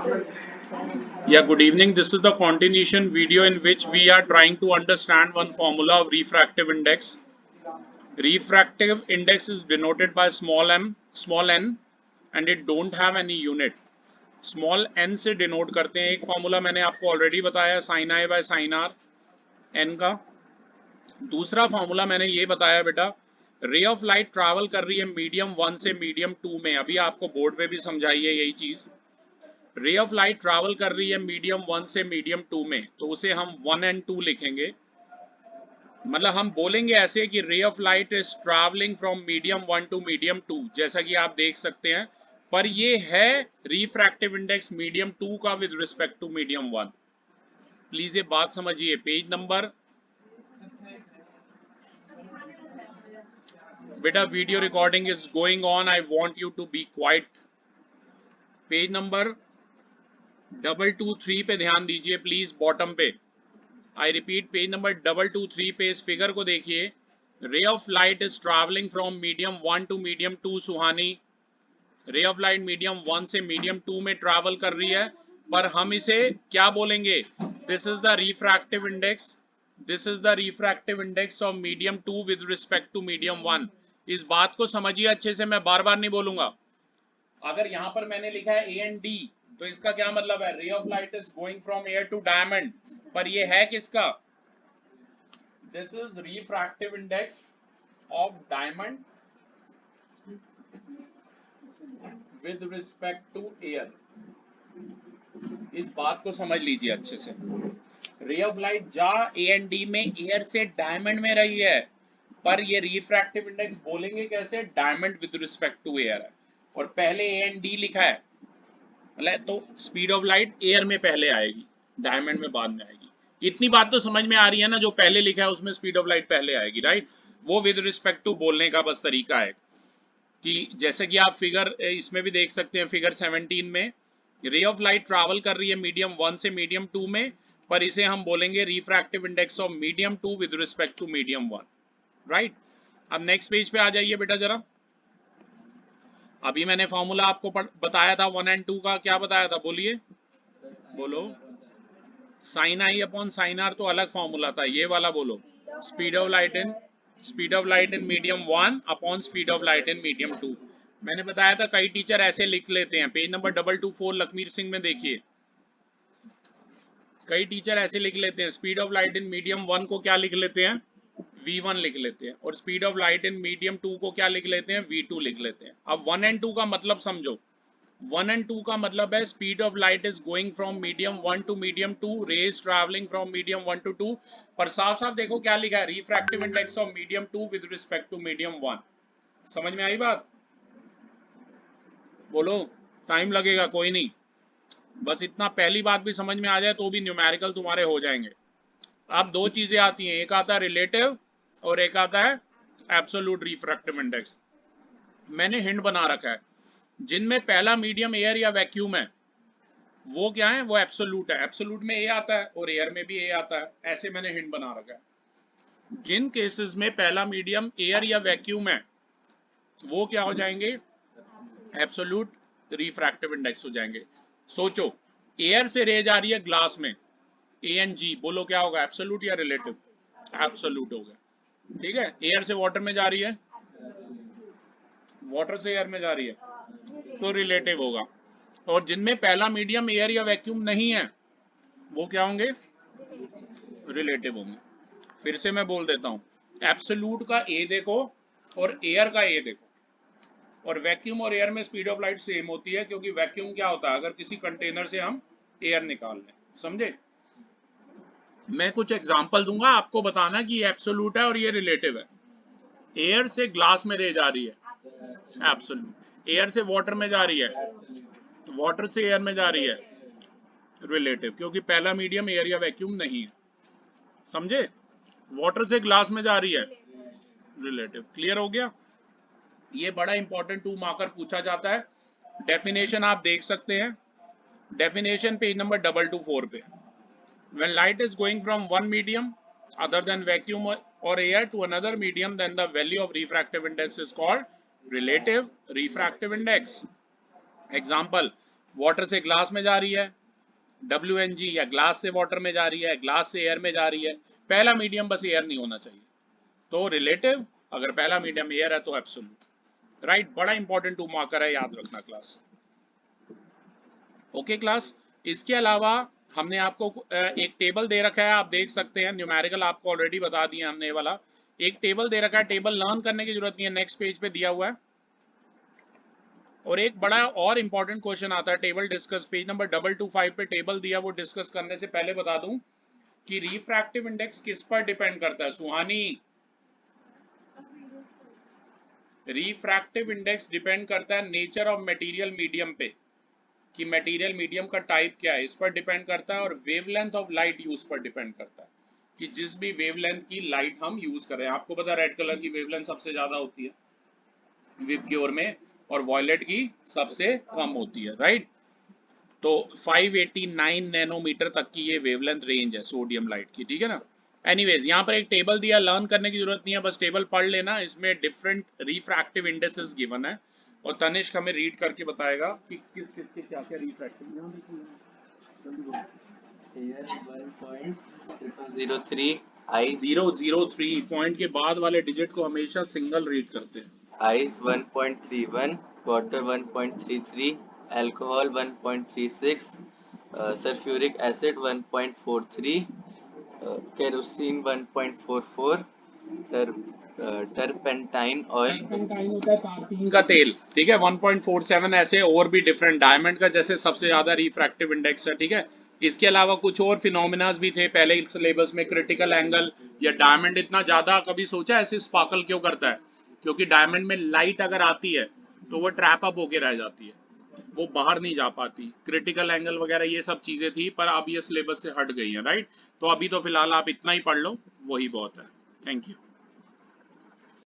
Yeah, good evening. This is the continuation video in which we are trying to understand one formula of refractive index. Refractive index is denoted by small n, and it don't have any unit. Small n से denote करते हैं. एक formula मैंने आपको already बताया sin i by sin r n का. दूसरा formula मैंने ये बताया बेटा, रे ऑफ लाइट ट्रैवल कर रही है मीडियम 1 से मीडियम 2 में. अभी आपको बोर्ड पे भी समझाई है यही चीज. रे ऑफ लाइट ट्रैवल कर रही है मीडियम 1 से मीडियम 2 में, तो उसे हम 1 एंड 2 लिखेंगे. मतलब हम बोलेंगे ऐसे कि ray of light is travelling from medium 1 to medium 2, जैसा कि आप देख सकते हैं. पर ये है रिफ्रैक्टिव इंडेक्स मीडियम 2 का with respect to medium 1. Please ये बात समझिए. पेज नंबर बेटा, video recording is going on, I want you to be quiet. Page number 223 पे ध्यान दीजिए प्लीज, बॉटम पे. आई रिपीट, पेज नंबर 223 पे इस फिगर को देखिए. Ray of light is travelling from medium 1 to medium 2. Suhani, ray of light medium 1 से medium 2 में ट्रैवल कर रही है, पर हम इसे क्या बोलेंगे? This is the refractive index. This is the refractive index of medium 2 with respect to medium 1. इस बात को समझिए अच्छे से, मैं बार बार नहीं बोलूंगा. अगर यहां पर मैंने लिखा है ए एंड डी, तो इसका क्या मतलब है? Ray of light is going from air to diamond. पर ये है किसका? This is refractive index of diamond with respect to air. इस बात को समझ लीजिए अच्छे से. रे ऑफ लाइट जा ए एंड डी में एयर से डायमंड में रही है, पर ये रिफ्रैक्टिव इंडेक्स बोलेंगे कैसे? Diamond with respect to air है. और पहले ए एंड डी लिखा है, मतलब तो स्पीड ऑफ लाइट एयर में पहले आएगी, डायमंड में बाद में आएगी. इतनी बात तो समझ में आ रही है ना? जो पहले लिखा है उसमें स्पीड ऑफ लाइट पहले आएगी, राइट? वो विद रिस्पेक्ट टू बोलने का बस तरीका है. कि जैसे कि आप फिगर इसमें भी देख सकते हैं, फिगर 17 में रे ऑफ लाइट ट्रैवल कर रही है मीडियम 1 से मीडियम 2 में, पर इसे हम बोलेंगे refractive index of medium 2 with respect to medium 1, राइट? अब नेक्स्ट पेज पे आ जाइए बेटा जरा. अभी मैंने फॉर्मूला आपको बताया था 1 एंड 2 का. क्या बताया था? बोलिए, बोलो. Sine i upon sine r तो अलग फॉर्मूला था, ये वाला बोलो. Speed of light in medium 1 upon speed of light in medium 2. मैंने बताया था कई टीचर ऐसे लिख लेते हैं. पेज नंबर 224 लखमीर सिंह में देखिए, कई टीचर ऐसे लिख लेते हैं. Speed of light in medium 1 को क्या लिख लेते हैं? v1 लिख लेते हैं. और speed of light in medium 2 को क्या लिख लेते हैं? v2 लिख लेते हैं. अब 1 एंड 2 का मतलब समझो. 1 एंड 2 का मतलब है speed of light is going from medium 1 to medium 2, rays travelling from medium 1 to 2. पर साफ साफ देखो क्या लिखा है? Refractive index of medium 2 with respect to medium 1. समझ में आई बात? बोलो. टाइम लगेगा, कोई नहीं. बस इतना पहली बात भी समझ में आ जाए तो भी न्यूमेरिकल तुम्हारे हो जाएंगे. अब दो चीजें आती हैं, एक आता है रिलेटिव और एक आता है एब्सोल्यूट रिफ्रैक्टिव इंडेक्स. मैंने हिंट बना रखा है. जिनमें पहला मीडियम एयर या वैक्यूम है वो क्या है? वो एब्सोल्यूट है. एब्सोल्यूट में ए आता है और एयर में भी ए आता है. ऐसे मैंने हिंट बना रखा है. जिन केसेस में पहला मीडियम एयर या वैक्यूम है वो क्या हो जाएंगे? एब्सोल्यूट रिफ्रैक्टिव इंडेक्स हो जाएंगे. सोचो, एयर से रे जा रही है ग्लास में, ए एंड जी, बोलो क्या होगा? एब्सोल्यूट या रिलेटिव? एब्सोल्यूट होगा. ठीक है. एयर से वाटर में जा रही है, वाटर से एयर में जा रही है, तो रिलेटिव होगा. और जिनमें पहला मीडियम एयर या वैक्यूम नहीं है वो क्या होंगे? रिलेटिव होंगे. फिर से मैं बोल देता हूं, एब्सोल्यूट का ए देखो और एयर का ए देखो. और वैक्यूम और एयर में स्पीड ऑफ लाइट सेम होती है, क्योंकि वैक्यूम क्या होता है? अगर किसी कंटेनर से हम एयर निकाल लें. समझे? मैं कुछ एग्जांपल दूंगा, आपको बताना कि ये एब्सोल्यूट है और ये रिलेटिव है. एयर से ग्लास में रे जा रही है, एब्सोल्यूट. एयर से वाटर में जा रही है, वाटर से एयर में जा रही है, रिलेटिव, क्योंकि पहला मीडियम एयर या वैक्यूम नहीं है. समझे? वाटर से ग्लास में जा रही है, रिलेटिव. क्लियर हो गया? ये बड़ा इंपॉर्टेंट 2 मार्कर पूछा जाता है. डेफिनेशन आप देख सकते हैं. डेफिनेशन पेज नंबर 224 पे. When light is going from one medium other than vacuum or air to another medium, then the value of refractive index is called relative refractive index. Example, water से glass में जा रही है, WNG या glass से water में जा रही है, ग्लास से एयर में जा रही है। पहला मीडियम बस एयर नहीं होना चाहिए, तो रिलेटिव, अगर पहला मीडियम एयर है तो एब्सोल्यूट। राइट, बड़ा इंपॉर्टेंट टू मार्कर है, याद रखना क्लास। ओके क्लास, इसके अलावा हमने आपको एक टेबल दे रखा है, आप देख सकते हैं, न्यूमेरिकल आपको ऑलरेडी बता दिए हमने वाला। एक टेबल दे रखा है, टेबल लर्न करने की जरूरत नहीं है, नेक्स्ट पेज पे दिया हुआ है। और एक बड़ा और इंपॉर्टेंट क्वेश्चन आता है टेबल डिस्कस, पेज नंबर 225 पे टेबल दिया, वो डिस्कस करने से पहले बता दूं कि रिफ्रैक्टिव इंडेक्स किस पर डिपेंड करता है सुहानी? रिफ्रैक्टिव इंडेक्स डिपेंड करता है नेचर ऑफ मटेरियल मीडियम पे, कि मटेरियल मीडियम का टाइप क्या है, इस पर डिपेंड करता है। और वेवलेंथ ऑफ लाइट यूज पर डिपेंड करता है, कि जिस भी वेवलेंथ की लाइट हम यूज कर रहे हैं। आपको पता है रेड कलर की वेवलेंथ सबसे ज्यादा होती है विबग्योर में, और वॉयलेट की सबसे कम होती है, राइट। तो 589 नैनोमीटर तक की ये वेवलेंथ रेंज है सोडियम लाइट की, ठीक है ना। एनीवेज, यहाँ पर एक टेबल दिया, लर्न करने की जरूरत नहीं है, बस टेबल पढ़ लेना, इसमें डिफरेंट रिफ्रैक्टिव इंडेक्सेस गिवन है, और तनिष्क हमें रीड करके बताएगा कि किस किस के क्या क्या रिफ्रैक्टिव। यहाँ देखो Here 1.003, ice 003 पॉइंट के बाद वाले डिजिट को हमेशा सिंगल रीड करते हैं। ice 1.31, water 1.33, alcohol 1.36, sulfuric acid 1.43, kerosene 1.44, turpentine oil turpentine होता है तारपीन का तेल, ठीक है, 1.47। ऐसे और भी डिफरेंट, डायमंड का जैसे सबसे ज्यादा रिफ्रैक्टिव इंडेक्स है, ठीक है। इसके अलावा कुछ और फिनोमिनास भी थे पहले इस सिलेबस में, क्रिटिकल एंगल, या डायमंड इतना ज्यादा कभी सोचा ऐसे स्पार्कल क्यों करता है? क्योंकि डायमंड में लाइट अगर आती है तो वो ट्रैप अप होके रह जाती है, वो बाहर नहीं जा पाती। क्रिटिकल एंगल वगैरह ये सब चीजें थी, पर अब ये सिलेबस से हट गई है, राइट। तो अभी तो फिलहाल आप इतना ही पढ़ लो, वही बहुत है। Thank you.